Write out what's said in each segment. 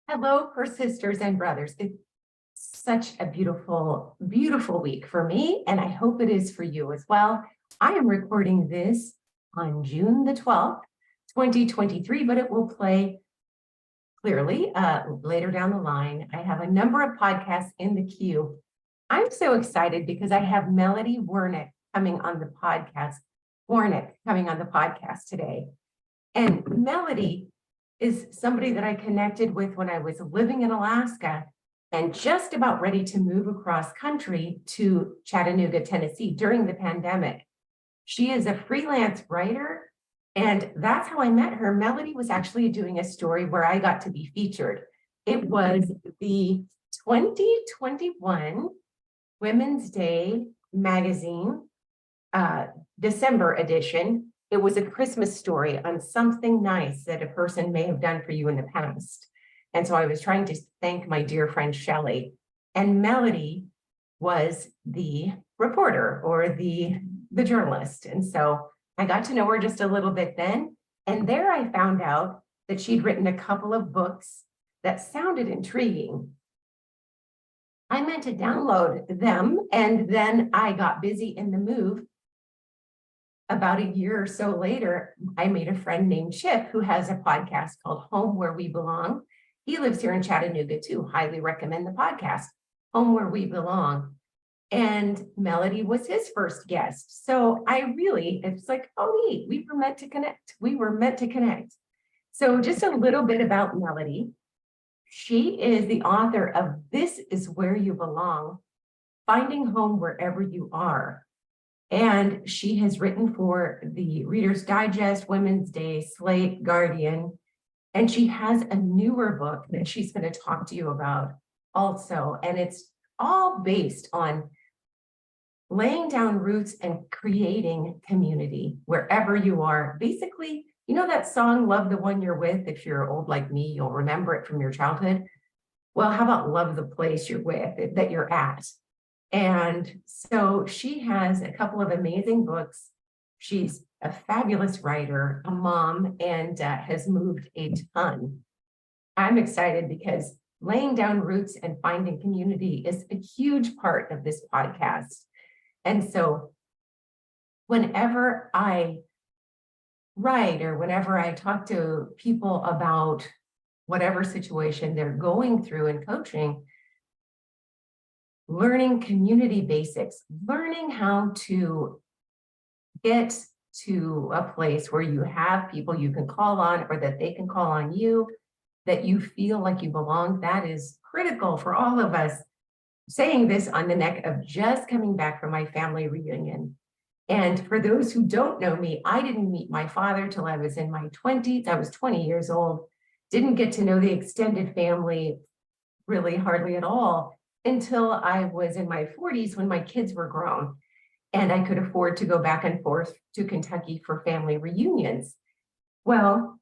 Hello, her sisters and brothers. It's such a beautiful, beautiful week for me, and I hope it is for you as well. I am recording this on June the 12th, 2023, but it will play clearly later down the line. I have a number of podcasts in the queue. I'm so excited because I have Melody Warnick coming on the podcast, today. And Melody is somebody that I connected with when I was living in Alaska and just about ready to move across country to Chattanooga, Tennessee during the pandemic. She is a freelance writer, and that's how I met her. Melody was actually doing a story where I got to be featured. It was the 2021 Women's Day magazine, December edition. It was a Christmas story on something nice that a person may have done for you in the past. And so I was trying to thank my dear friend Shelley, and Melody was the reporter or the journalist. And so I got to know her just a little bit then. And there I found out that she'd written a couple of books that sounded intriguing. I meant to download them, and then I got busy in the move. About a year or so later, I made a friend named Chip who has a podcast called Home Where We Belong. He lives here in Chattanooga too. Highly recommend the podcast, Home Where We Belong. And Melody was his first guest. So it's like, oh, neat, we were meant to connect. We were meant to connect. So just a little bit about Melody. She is the author of This Is Where You Belong, Finding Home Wherever You Are. And she has written for the Reader's Digest, Women's Day, Slate, Guardian, and she has a newer book that she's going to talk to you about also. And it's all based on laying down roots and creating community wherever you are. Basically, you know that song, Love the One You're With? If you're old like me, you'll remember it from your childhood. Well, how about love the place you're with, that you're at? And so she has a couple of amazing books. She's a fabulous writer, a mom, and has moved a ton. I'm excited because laying down roots and finding community is a huge part of this podcast. And so whenever I write or whenever I talk to people about whatever situation they're going through in coaching, learning community basics, learning how to get to a place where you have people you can call on or that they can call on you, that you feel like you belong, that is critical for all of us. Saying this on the neck of just coming back from my family reunion. And for those who don't know me, I didn't meet my father till I was in my 20s. I was 20 years old, didn't get to know the extended family really hardly at all until I was in my 40s when my kids were grown and I could afford to go back and forth to Kentucky for family reunions. Well,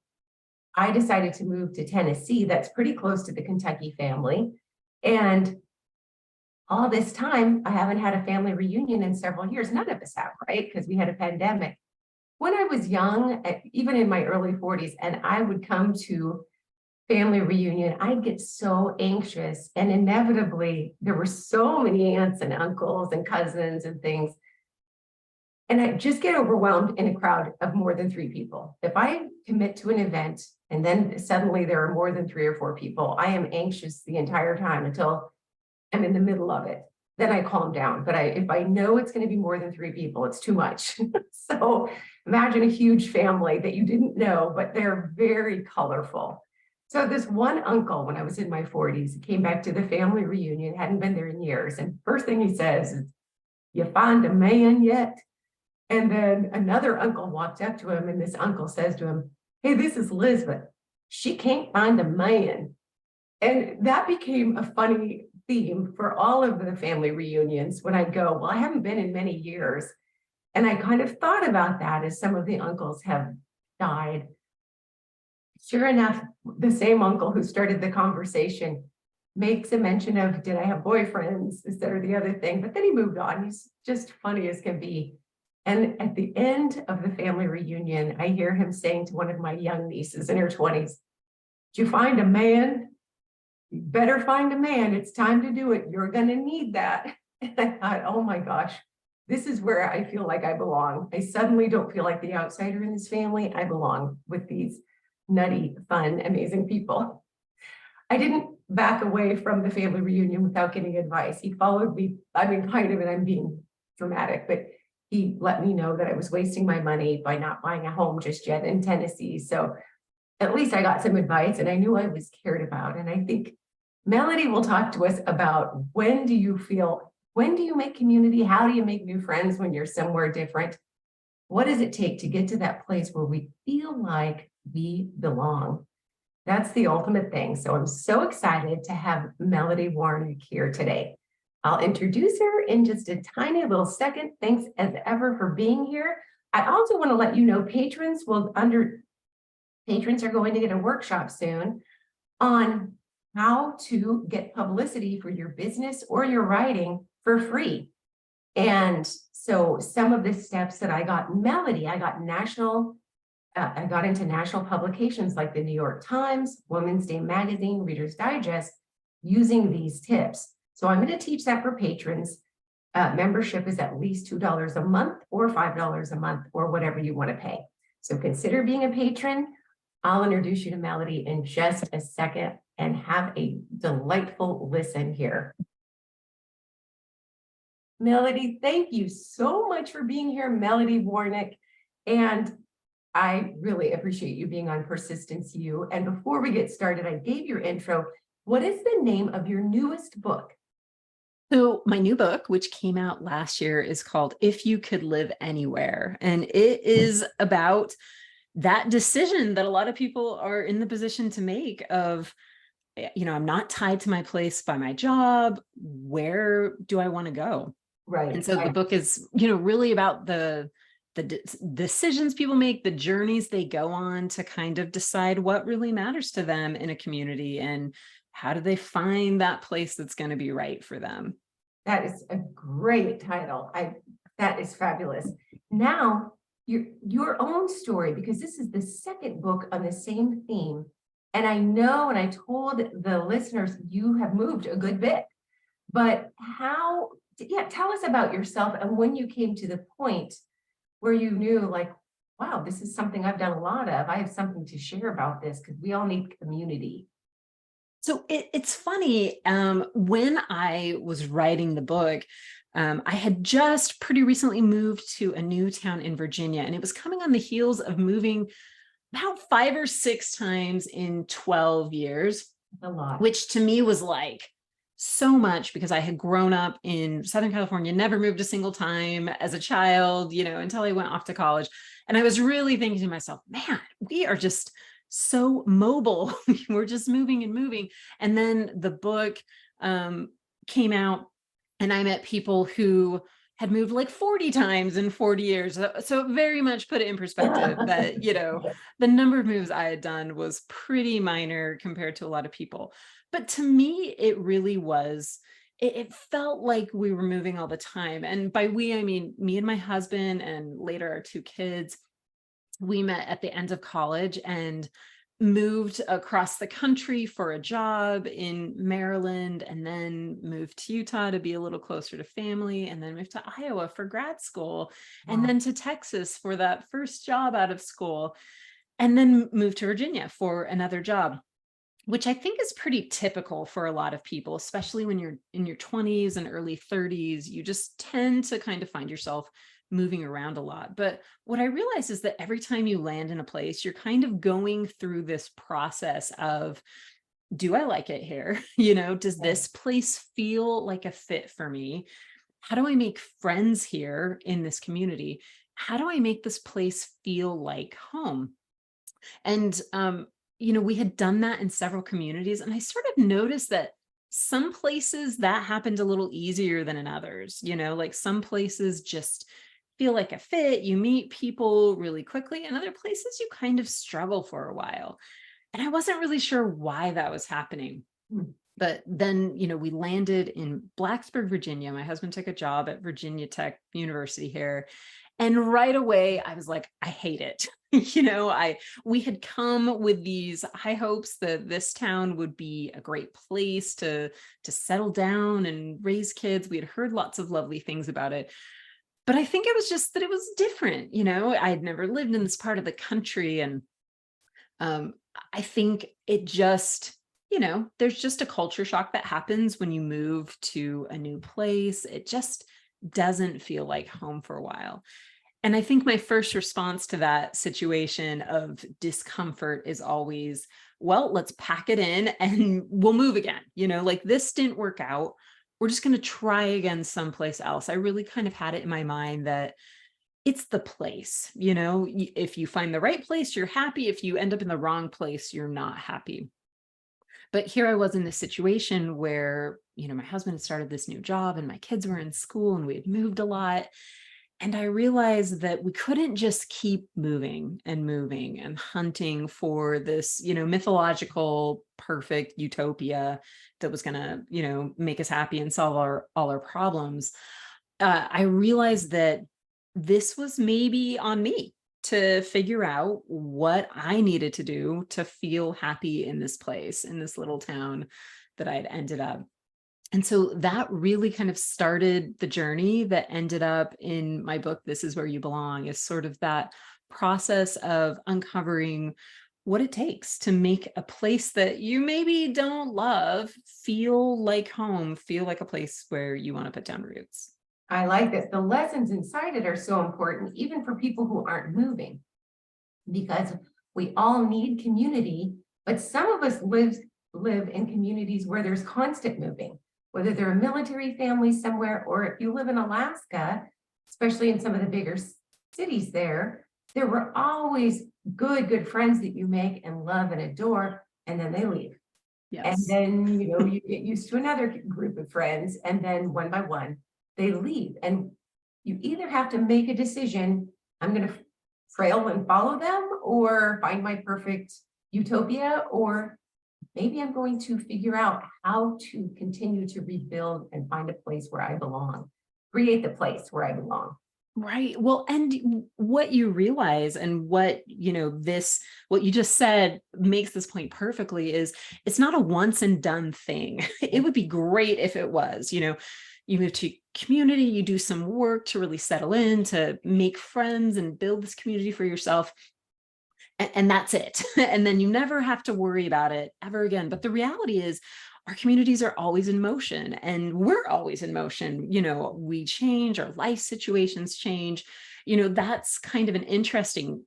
I decided to move to Tennessee. That's pretty close to the Kentucky family. And all this time, I haven't had a family reunion in several years. None of us have, right? Because we had a pandemic. When I was young, even in my early 40s, and I would come to family reunion, I'd get so anxious, and inevitably there were so many aunts and uncles and cousins and things, and I just get overwhelmed in a crowd of more than 3 people. If I commit to an event and then suddenly there are more than 3 or 4 people, I am anxious the entire time until I'm in the middle of it. Then I calm down. But if I know it's going to be more than 3 people, it's too much. So imagine a huge family that you didn't know, but they're very colorful. So this one uncle, when I was in my 40s, came back to the family reunion, hadn't been there in years. And first thing he says is, "You find a man yet?" And then another uncle walked up to him, and this uncle says to him, "Hey, this is Elizabeth. She can't find a man." And that became a funny theme for all of the family reunions when I go, well, I haven't been in many years. And I kind of thought about that as some of the uncles have died. Sure enough, the same uncle who started the conversation makes a mention of, did I have boyfriends, this, that, or the other thing, but then he moved on. He's just funny as can be. And at the end of the family reunion, I hear him saying to one of my young nieces in her 20s, "Did you find a man?" You better find a man. It's time to do it. You're going to need that. And I thought, oh my gosh, this is where I feel like I belong. I suddenly don't feel like the outsider in this family. I belong with these nutty, fun, amazing people. I didn't back away from the family reunion without getting advice. He followed me, I mean, kind of, and I'm being dramatic, but he let me know that I was wasting my money by not buying a home just yet in Tennessee. So at least I got some advice and I knew I was cared about. And I think Melody will talk to us about when do you make community? How do you make new friends when you're somewhere different? What does it take to get to that place where we feel like we belong? That's the ultimate thing. So I'm so excited to have Melody Warnick here today. I'll introduce her in just a tiny little second. Thanks as ever for being here. I also want to let you know patrons are going to get a workshop soon on how to get publicity for your business or your writing for free. And so some of the steps that I got I got into national publications like the New York Times, Women's Day Magazine, Reader's Digest, using these tips. So I'm going to teach that for patrons. Membership is at least $2 a month or $5 a month or whatever you want to pay. So consider being a patron. I'll introduce you to Melody in just a second and have a delightful listen here. Melody, thank you so much for being here, Melody Warnick. And I really appreciate you being on Persistence U. And before we get started, I gave your intro. What is the name of your newest book? So my new book, which came out last year, is called If You Could Live Anywhere. And it is about that decision that a lot of people are in the position to make of, I'm not tied to my place by my job. Where do I want to go? Right. And so the book is, really about the decisions people make, the journeys they go on to kind of decide what really matters to them in a community and how do they find that place that's going to be right for them. That is a great title. That is fabulous. Now, your own story, because this is the second book on the same theme. And I know, and I told the listeners, you have moved a good bit, but tell us about yourself and when you came to the point where you knew like, wow, this is something I've done a lot of. I have something to share about this because we all need community. So it's funny, when I was writing the book, I had just pretty recently moved to a new town in Virginia, and it was coming on the heels of moving about 5 or 6 times in 12 years, a lot, which to me was like so much because I had grown up in Southern California, never moved a single time as a child, until I went off to college. And I was really thinking to myself, man, we are just so mobile. We're just moving and moving. And then the book came out and I met people who had moved like 40 times in 40 years. So it very much put it in perspective that, the number of moves I had done was pretty minor compared to a lot of people. But to me, it really was, it felt like we were moving all the time. And by we, I mean me and my husband and later our 2 kids. We met at the end of college and moved across the country for a job in Maryland, and then moved to Utah to be a little closer to family, and then moved to Iowa for grad school, and then to Texas for that first job out of school, and then moved to Virginia for another job, which I think is pretty typical for a lot of people, especially when you're in your 20s and early 30s. You just tend to kind of find yourself moving around a lot. But what I realized is that every time you land in a place, you're kind of going through this process of, do I like it here? Does this place feel like a fit for me? How do I make friends here in this community? How do I make this place feel like home? And, we had done that in several communities, and I sort of noticed that some places that happened a little easier than in others, like some places just feel like a fit. You meet people really quickly, and other places you kind of struggle for a while. And I wasn't really sure why that was happening. But then, we landed in Blacksburg, Virginia. My husband took a job at Virginia Tech University here. And right away, I was like, I hate it. We had come with these high hopes that this town would be a great place to settle down and raise kids. We had heard lots of lovely things about it. But I think it was just that it was different. I had never lived in this part of the country. And um, I think it just, there's just a culture shock that happens when you move to a new place. It just doesn't feel like home for a while. And I think my first response to that situation of discomfort is always, well, let's pack it in and we'll move again. Like this didn't work out. We're just going to try again someplace else. I really kind of had it in my mind that it's the place. If you find the right place, you're happy. If you end up in the wrong place, you're not happy. But here I was in this situation where, my husband had started this new job and my kids were in school and we had moved a lot. And I realized that we couldn't just keep moving and hunting for this, mythological, perfect utopia that was going to, make us happy and solve all our problems. I realized that this was maybe on me to figure out what I needed to do to feel happy in this place, in this little town that I'd ended up. And so that really kind of started the journey that ended up in my book, This Is Where You Belong, is sort of that process of uncovering what it takes to make a place that you maybe don't love feel like home, feel like a place where you want to put down roots. I like this. The lessons inside it are so important, even for people who aren't moving, because we all need community, but some of us live in communities where there's constant moving, whether they're a military family somewhere, or if you live in Alaska, especially in some of the bigger cities there were always good friends that you make and love and adore, and then they leave. Yes. And then, you get used to another group of friends, and then one by one, they leave. And you either have to make a decision, I'm going to trail and follow them, or find my perfect utopia, or maybe I'm going to figure out how to continue to rebuild and find a place where I belong, create the place where I belong. Right. Well, and what you realize and what you just said makes this point perfectly is it's not a once and done thing. It would be great if it was, you move to community, you do some work to really settle in, to make friends and build this community for yourself. And that's it. And then you never have to worry about it ever again. But the reality is our communities are always in motion and we're always in motion. We change, our life situations change. That's kind of an interesting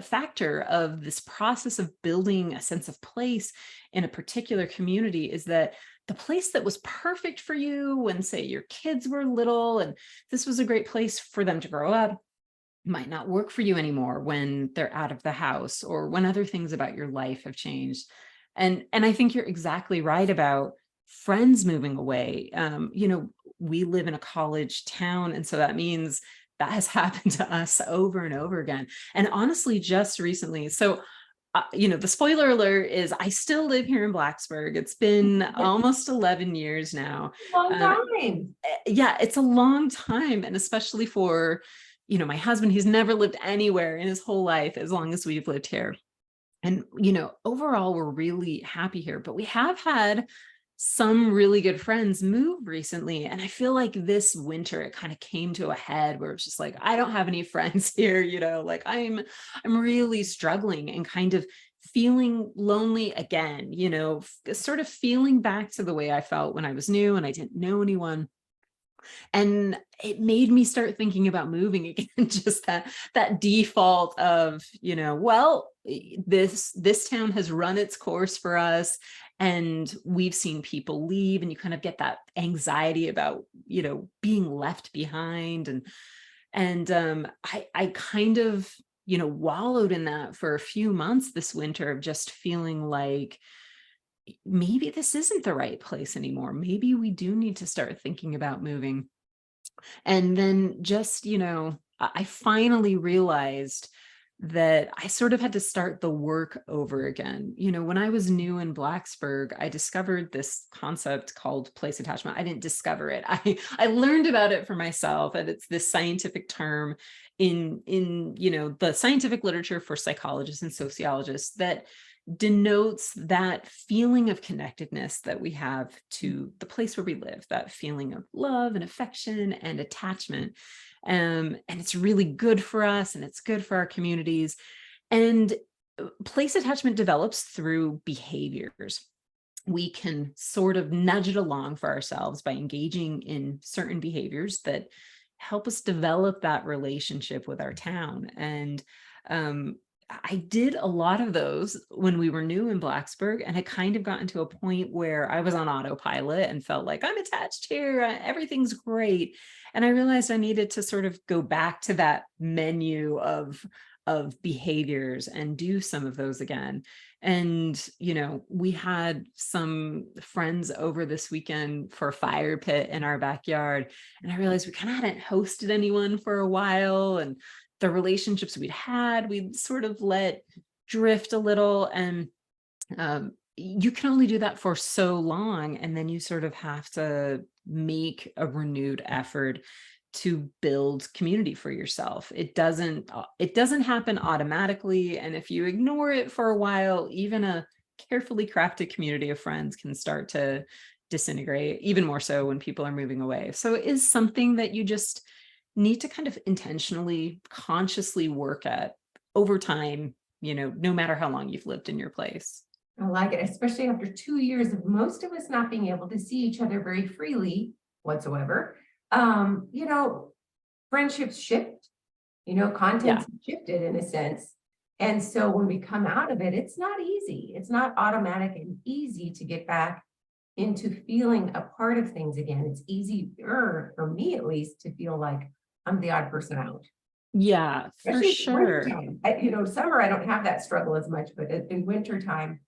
factor of this process of building a sense of place in a particular community, is that the place that was perfect for you when, say, your kids were little and this was a great place for them to grow up, might not work for you anymore when they're out of the house or when other things about your life have changed. And I think you're exactly right about friends moving away. We live in a college town, and so that means that has happened to us over and over again. And honestly, just recently, so the spoiler alert is I still live here in Blacksburg. It's been almost 11 years now. Long time. Yeah, it's a long time. And especially for, my husband, he's never lived anywhere in his whole life as long as we've lived here. And, overall, we're really happy here, but we have had some really good friends move recently. And I feel like this winter, it kind of came to a head where it's just like, I don't have any friends here, like I'm really struggling and kind of feeling lonely again, sort of feeling back to the way I felt when I was new and I didn't know anyone. And it made me start thinking about moving again, just that default of, well, this town has run its course for us and we've seen people leave, and you kind of get that anxiety about, being left behind. And I kind of, wallowed in that for a few months this winter of just feeling like, maybe this isn't the right place anymore. Maybe we do need to start thinking about moving. And then just, I finally realized that I sort of had to start the work over again. When I was new in Blacksburg, I discovered this concept called place attachment. I didn't discover it. I learned about it for myself, and it's this scientific term in the scientific literature for psychologists and sociologists that denotes that feeling of connectedness that we have to the place where we live, that feeling of love and affection and attachment. And it's really good for us, and it's good for our communities. And place attachment develops through behaviors. We can sort of nudge it along for ourselves by engaging in certain behaviors that help us develop that relationship with our town. And I did a lot of those when we were new in Blacksburg, and had kind of gotten to a point where I was on autopilot and felt like I'm attached here, everything's great. And I realized I needed to sort of go back to that menu of behaviors and do some of those again. And, we had some friends over this weekend for a fire pit in our backyard. And I realized we kind of hadn't hosted anyone for a while. And the relationships we'd sort of let drift a little. And you can only do that for so long. And then you sort of have to make a renewed effort to build community for yourself. It doesn't happen automatically. And if you ignore it for a while, even a carefully crafted community of friends can start to disintegrate, even more so when people are moving away. So it is something that you just need to kind of intentionally, consciously work at over time, no matter how long you've lived in your place. I like it, especially after 2 years of most of us not being able to see each other very freely whatsoever. Friendships shift, content's shifted in a sense. And so when we come out of it, it's not easy. It's not automatic and easy to get back into feeling a part of things again. It's easier, for me at least, to feel like I'm the odd person out. Yeah, for Especially in sure. wintertime. Summer, I don't have that struggle as much, but in wintertime,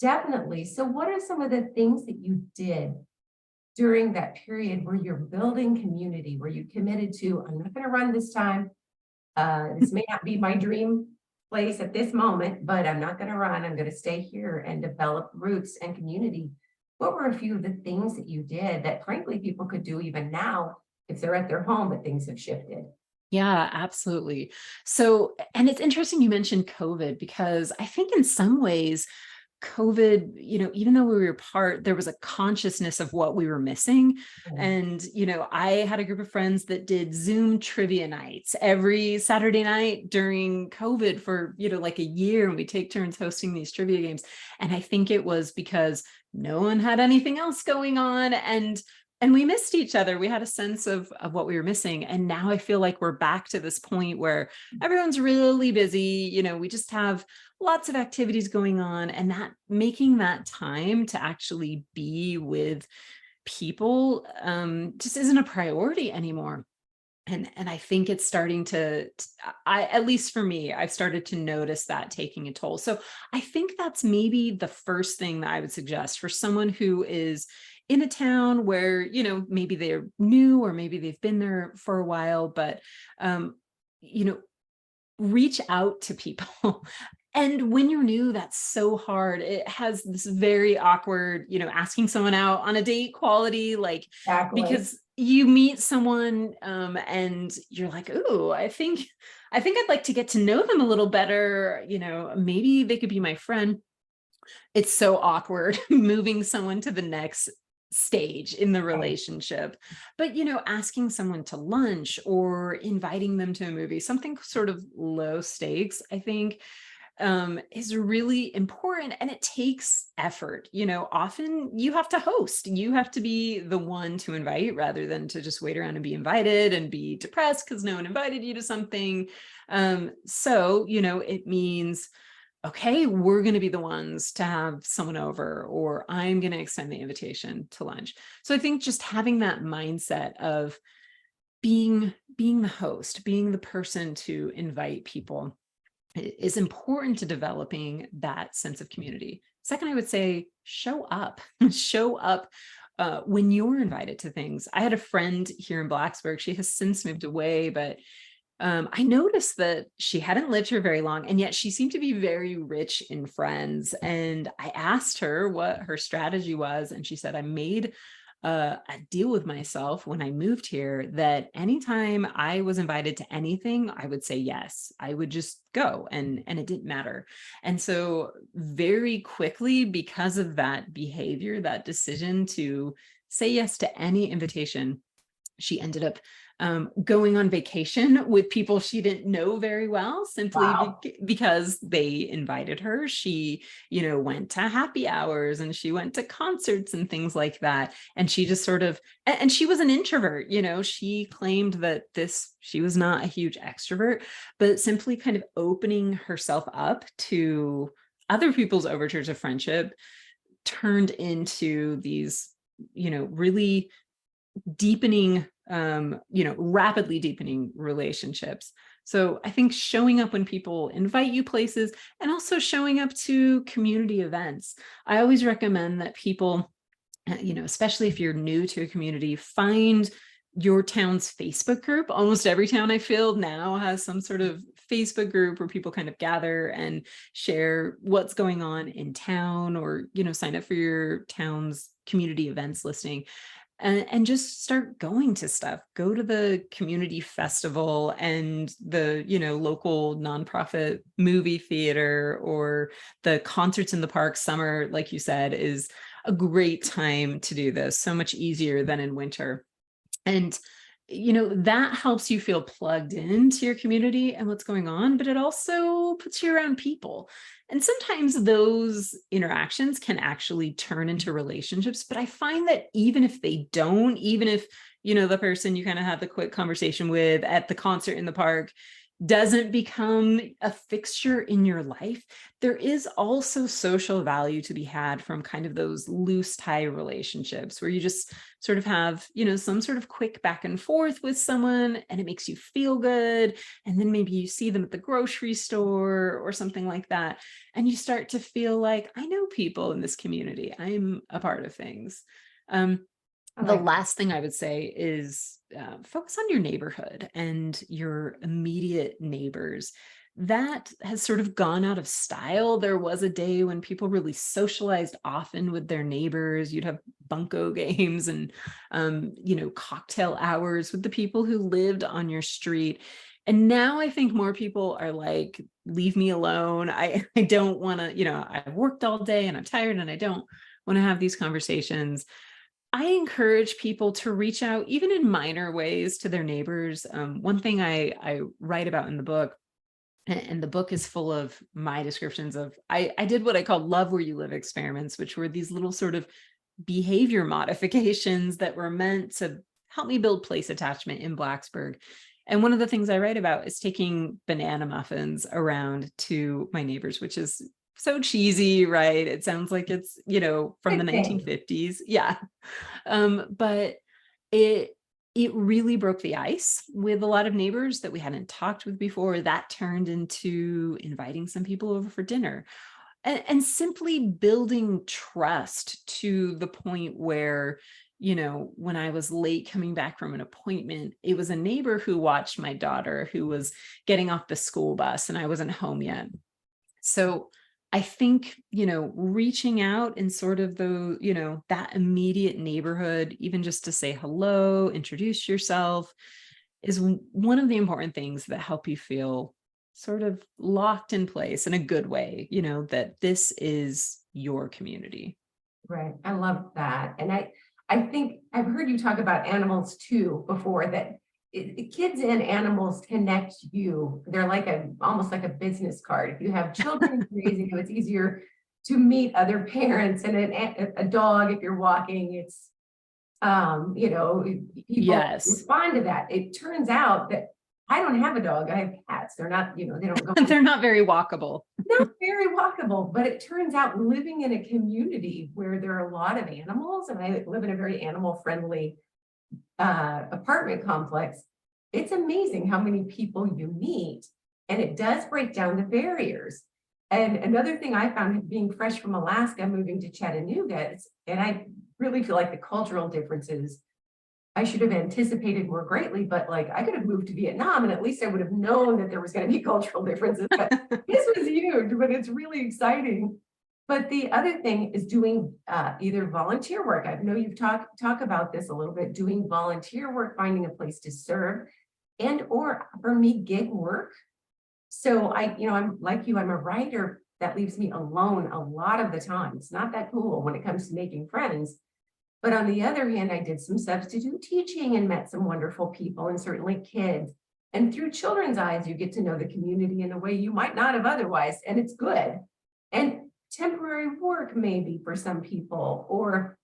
definitely. So what are some of the things that you did during that period where you're building community, where you committed to, I'm not going to run this time. This may not be my dream place at this moment, but I'm not going to run. I'm going to stay here and develop roots and community. What were a few of the things that you did that frankly people could do even now if they're at their home, but things have shifted? Yeah, absolutely. So, and it's interesting you mentioned COVID, because I think in some ways, COVID, even though we were apart, there was a consciousness of what we were missing. And, I had a group of friends that did Zoom trivia nights every Saturday night during COVID for, like a year. And we take turns hosting these trivia games. And I think it was because no one had anything else going on. And we missed each other. We had a sense of what we were missing. And now I feel like we're back to this point where everyone's really busy. We just have lots of activities going on, and that making that time to actually be with people just isn't a priority anymore. And I think it's starting at least for me, I've started to notice that taking a toll. So I think that's maybe the first thing that I would suggest for someone who is in a town where, maybe they're new or maybe they've been there for a while, but, reach out to people. And when you're new, that's so hard. It has this very awkward, asking someone out on a date quality, like, Exactly. because you meet someone and you're like, ooh, I think I'd like to get to know them a little better. Maybe they could be my friend. It's so awkward moving someone to the next stage in the relationship. But, asking someone to lunch or inviting them to a movie, something sort of low stakes, I think is really important, and it takes effort. Often you have to host, you have to be the one to invite rather than to just wait around and be invited and be depressed because no one invited you to something. So, it means, okay, we're going to be the ones to have someone over, or I'm going to extend the invitation to lunch. So I think just having that mindset of being the host, being the person to invite people is important to developing that sense of community. Second, I would say show up, show up when you're invited to things. I had a friend here in Blacksburg. She has since moved away, but I noticed that she hadn't lived here very long, and yet she seemed to be very rich in friends. And I asked her what her strategy was, and she said, I made a deal with myself when I moved here that anytime I was invited to anything, I would say yes. I would just go, and it didn't matter. And so very quickly, because of that behavior, that decision to say yes to any invitation, she ended up going on vacation with people she didn't know very well, simply Wow. because they invited her. She, went to happy hours and she went to concerts and things like that. And she just sort of, and she was an introvert, she claimed that she was not a huge extrovert, but simply kind of opening herself up to other people's overtures of friendship turned into these, really deepening, rapidly deepening relationships. So I think showing up when people invite you places, and also showing up to community events. I always recommend that people, especially if you're new to a community, find your town's Facebook group. Almost every town I feel now has some sort of Facebook group where people kind of gather and share what's going on in town, or, sign up for your town's community events listing. And just start going to stuff. Go to the community festival and the, local nonprofit movie theater, or the concerts in the park. Summer, like you said, is a great time to do this. So much easier than in winter. And that helps you feel plugged into your community and what's going on, but it also puts you around people. And sometimes those interactions can actually turn into relationships. But I find that even if they don't, even if, the person you kind of have the quick conversation with at the concert in the park doesn't become a fixture in your life, there is also social value to be had from kind of those loose tie relationships where you just sort of have, some sort of quick back and forth with someone, and it makes you feel good. And then maybe you see them at the grocery store or something like that, and you start to feel like, I know people in this community. I'm a part of things. I The like that. last thing I would say is focus on your neighborhood and your immediate neighbors. That has sort of gone out of style. There was a day when people really socialized often with their neighbors. You'd have bunco games and, cocktail hours with the people who lived on your street. And now I think more people are like, leave me alone. I don't want to, I've worked all day and I'm tired and I don't want to have these conversations. I encourage people to reach out, even in minor ways, to their neighbors. One thing I write about in the book, and the book is full of my descriptions of, I did what I call love where you live experiments, which were these little sort of behavior modifications that were meant to help me build place attachment in Blacksburg. And one of the things I write about is taking banana muffins around to my neighbors, which is so cheesy, right? It sounds like it's, from the Good thing. 1950s. Yeah. But it really broke the ice with a lot of neighbors that we hadn't talked with before. That turned into inviting some people over for dinner, and simply building trust to the point where, when I was late coming back from an appointment, it was a neighbor who watched my daughter who was getting off the school bus and I wasn't home yet. So I think, reaching out in sort of that immediate neighborhood, even just to say hello, introduce yourself, is one of the important things that help you feel sort of locked in place in a good way, that this is your community. Right. I love that. And I think I've heard you talk about animals too before, that kids and animals connect you. They're like almost like a business card. If you have children raising you, it's easier to meet other parents, and a dog, if you're walking, it's, people Yes. respond to that. It turns out that I don't have a dog. I have cats. They're not, they don't go They're not very walkable. not very walkable, but it turns out living in a community where there are a lot of animals, and I live in a very animal friendly apartment complex, it's amazing how many people you meet, and it does break down the barriers. And another thing I found being fresh from Alaska, moving to Chattanooga, and I really feel like the cultural differences I should have anticipated more greatly, but like I could have moved to Vietnam and at least I would have known that there was going to be cultural differences. But this was huge, but it's really exciting. But the other thing is doing either volunteer work. I know you've talk about this a little bit, doing volunteer work, finding a place to serve, and or for me, gig work. So I'm like you, I'm a writer that leaves me alone a lot of the time. It's not that cool when it comes to making friends. But on the other hand, I did some substitute teaching and met some wonderful people and certainly kids. And through children's eyes, you get to know the community in a way you might not have otherwise. And it's good. And temporary work maybe for some people, or,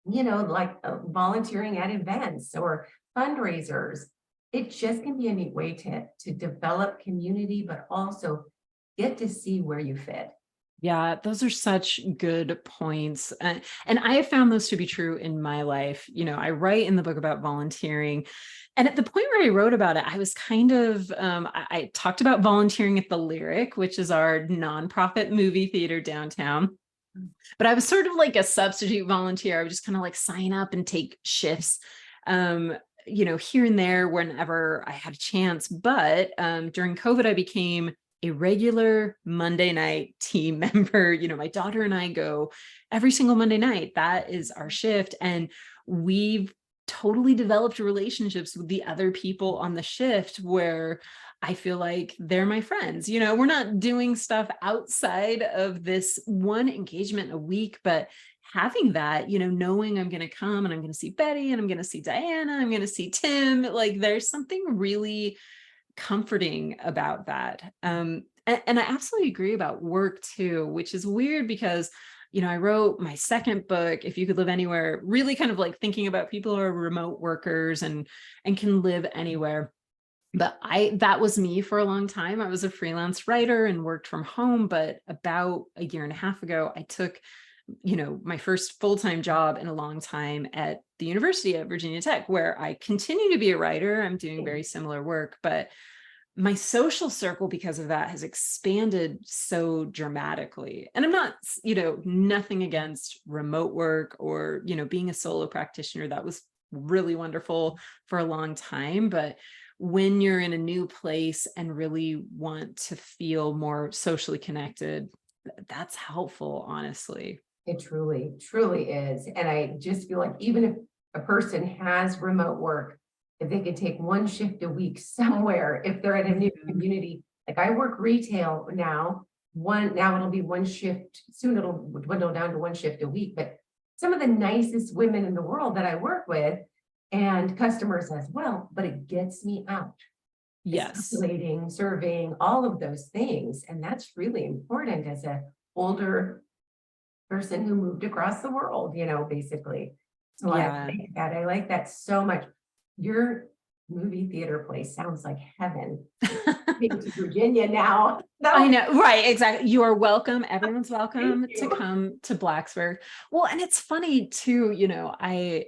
like volunteering at events or fundraisers. It just can be a neat way to develop community, but also get to see where you fit. Yeah, those are such good points. And I have found those to be true in my life. I write in the book about volunteering. And at the point where I wrote about it, I was kind of, I talked about volunteering at the Lyric, which is our nonprofit movie theater downtown. But I was sort of like a substitute volunteer. I would just kind of like sign up and take shifts, here and there whenever I had a chance. But during COVID, I became a regular Monday night team member. My daughter and I go every single Monday night. That is our shift. And we've totally developed relationships with the other people on the shift where I feel like they're my friends. We're not doing stuff outside of this one engagement a week, but having that, knowing I'm going to come and I'm going to see Betty and I'm going to see Diana, I'm going to see Tim, like there's something really comforting about that. And I absolutely agree about work too, which is weird because, I wrote my second book, If You Could Live Anywhere, really kind of like thinking about people who are remote workers and can live anywhere. But that was me for a long time. I was a freelance writer and worked from home. But about a year and a half ago, I took my first full-time job in a long time at the University of Virginia Tech, where I continue to be a writer. I'm doing very similar work, but my social circle because of that has expanded so dramatically. And I'm not, nothing against remote work or, being a solo practitioner. That was really wonderful for a long time. But when you're in a new place and really want to feel more socially connected, that's helpful, honestly. It truly, truly is. And I just feel like even if a person has remote work, if they could take one shift a week somewhere, if they're in a new community, like I work retail now, now it'll be one shift, soon it'll dwindle down to one shift a week, but some of the nicest women in the world that I work with and customers as well, but it gets me out. Yes. Circulating, serving, all of those things. And that's really important as a older person who moved across the world, basically. So Yeah. I like that so much. Your movie theater place sounds like heaven. Being to Virginia now. I know, right, exactly. You are welcome. Everyone's welcome to come to Blacksburg. Well, and it's funny too, I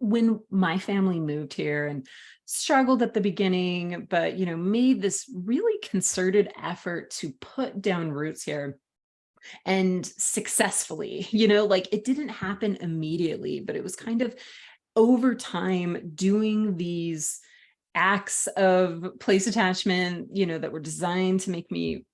when my family moved here and struggled at the beginning, but made this really concerted effort to put down roots here and successfully, like it didn't happen immediately, but it was kind of over time doing these acts of place attachment, that were designed to make me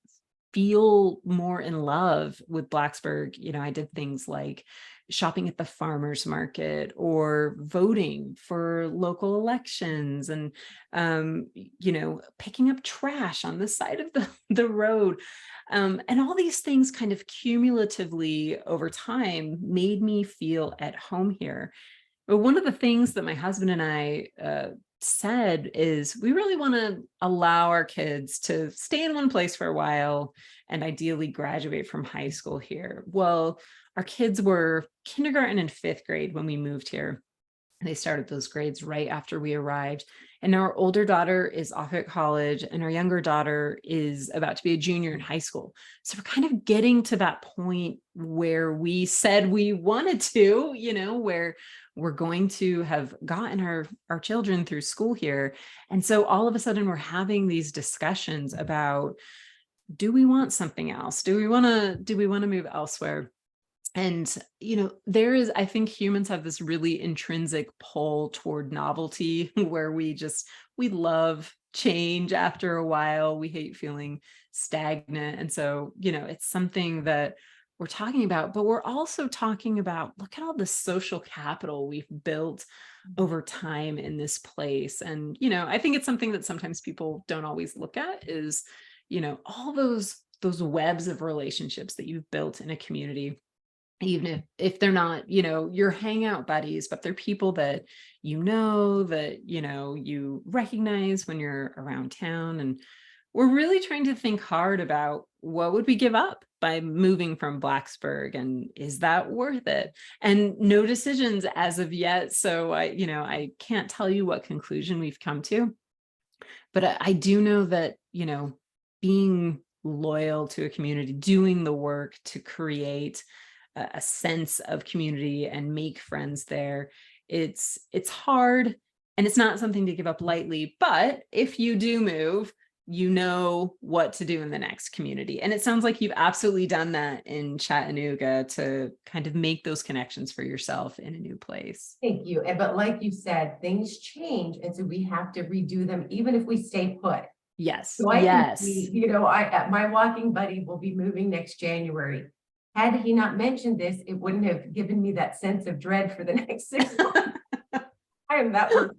feel more in love with Blacksburg. I did things like shopping at the farmers market or voting for local elections and, picking up trash on the side of the road. And all these things kind of cumulatively over time made me feel at home here. But one of the things that my husband and I said is we really want to allow our kids to stay in one place for a while and ideally graduate from high school here. Well, our kids were kindergarten and fifth grade when we moved here. And they started those grades right after we arrived. And our older daughter is off at college and our younger daughter is about to be a junior in high school. So we're kind of getting to that point where we said we wanted to, where we're going to have gotten our children through school here. And so all of a sudden we're having these discussions about, do we want something else? Do we want to move elsewhere? And, I think humans have this really intrinsic pull toward novelty where we love change after a while. We hate feeling stagnant. And so, it's something that we're talking about, but we're also talking about, look at all the social capital we've built over time in this place. And, I think it's something that sometimes people don't always look at is, all those webs of relationships that you've built in a community, even if they're not, your hangout buddies, but they're people that you recognize when you're around town. And we're really trying to think hard about what would we give up by moving from Blacksburg, and is that worth it? And no decisions as of yet. So I can't tell you what conclusion we've come to, but I do know that, being loyal to a community, doing the work to create a sense of community and make friends there, it's hard and it's not something to give up lightly. But if you do move, you know what to do in the next community. And it sounds like you've absolutely done that in Chattanooga to kind of make those connections for yourself in a new place. Thank you. But like you said, things change. And so we have to redo them, even if we stay put. Yes. So I can Yes. see, my walking buddy will be moving next January. Had he not mentioned this, it wouldn't have given me that sense of dread for the next 6 months. I am that person.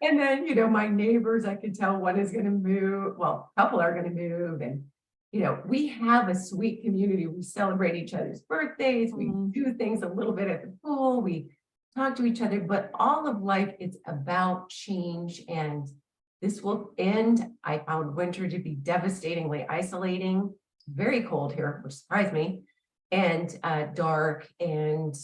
And then, my neighbors, I could tell one is going to move. Well, a couple are going to move. And, we have a sweet community. We celebrate each other's birthdays. We do things a little bit at the pool. We talk to each other, but all of life, it's about change. And this will end. I found winter to be devastatingly isolating. It's very cold here, which surprised me, and dark. And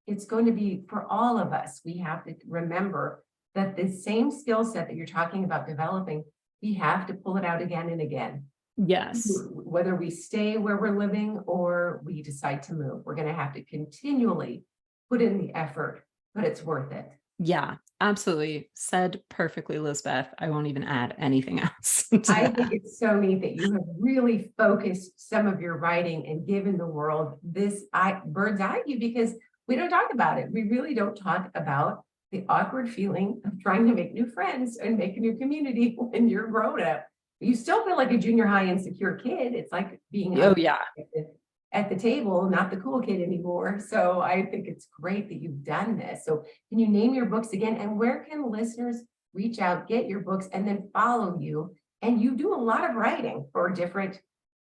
it's going to be for all of us. We have to remember that the same skill set that you're talking about developing, we have to pull it out again and again. Yes. Whether we stay where we're living or we decide to move, we're going to have to continually put in the effort, but it's worth it. Yeah, absolutely. Said perfectly, Lisbeth. I won't even add anything else. I think it's so neat that you have really focused some of your writing and given the world this bird's eye view, because we don't talk about it. We really don't talk about the awkward feeling of trying to make new friends and make a new community when you're grown up. You still feel like a junior high insecure kid. It's like being at the table, not the cool kid anymore. So I think it's great that you've done this. So can you name your books again? And where can listeners reach out, get your books, and then follow you? And you do a lot of writing for different,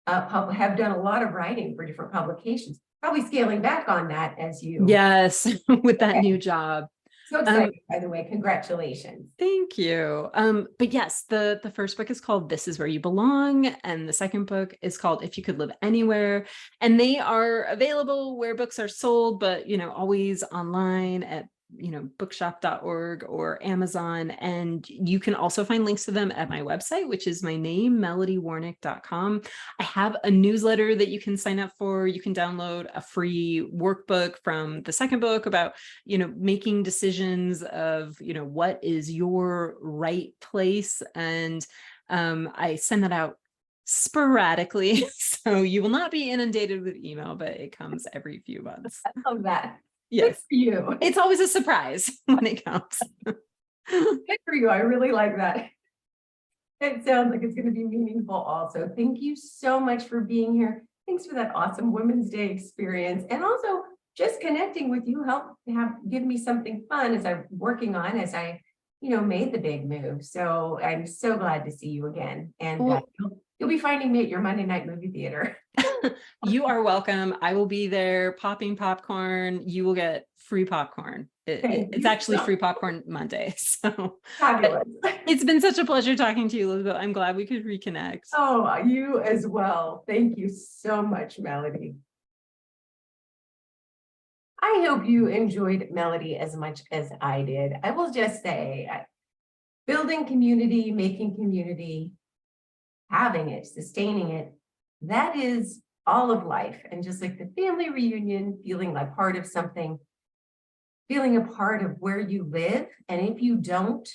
have done a lot of writing for different publications, probably scaling back on that as you. Yes, with that new job. So excited, by the way, congratulations. Thank you. But yes, the first book is called This Is Where You Belong. And the second book is called If You Could Live Anywhere. And they are available where books are sold, but, always online at bookshop.org or Amazon. And you can also find links to them at my website, which is my name, melodywarnick.com. I have a newsletter that you can sign up for. You can download a free workbook from the second book about, making decisions of, what is your right place. And I send that out sporadically. So you will not be inundated with email, but it comes every few months. I love that. Yes. Good for you. It's always a surprise when it comes. Good for you. I really like that. It sounds like it's going to be meaningful also. Thank you so much for being here. Thanks for that awesome Women's Day experience. And also just connecting with you helped give me something fun as I'm working on as I, made the big move. So I'm so glad to see you again. And you'll be finding me at your Monday night movie theater. You are welcome. I will be there popping popcorn. You will get free popcorn. It's actually free popcorn Monday. So fabulous. It's been such a pleasure talking to you, Elizabeth. I'm glad we could reconnect. Oh, you as well. Thank you so much, Melody. I hope you enjoyed Melody as much as I did. I will just say, building community, making community, having it, sustaining it, that is all of life. And just like the family reunion, feeling like part of something, feeling a part of where you live. And if you don't,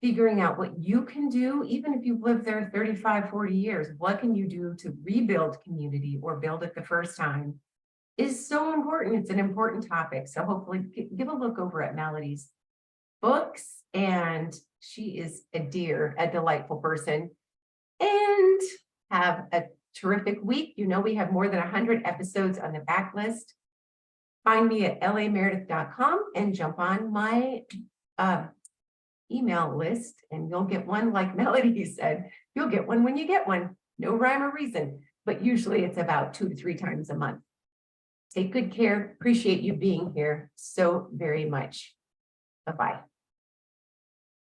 figuring out what you can do, even if you've lived there 35, 40 years, what can you do to rebuild community or build it the first time? is so important. It's an important topic. So hopefully give a look over at Melody's books. And she is a dear, a delightful person. And have a terrific week. You know, we have more than 100 episodes on the backlist. Find me at lameredith.com and jump on my email list, and you'll get one. Like Melody said, you'll get one when you get one. No rhyme or reason, but usually it's about 2 to 3 times a month. Take good care. Appreciate you being here so very much. Bye-bye.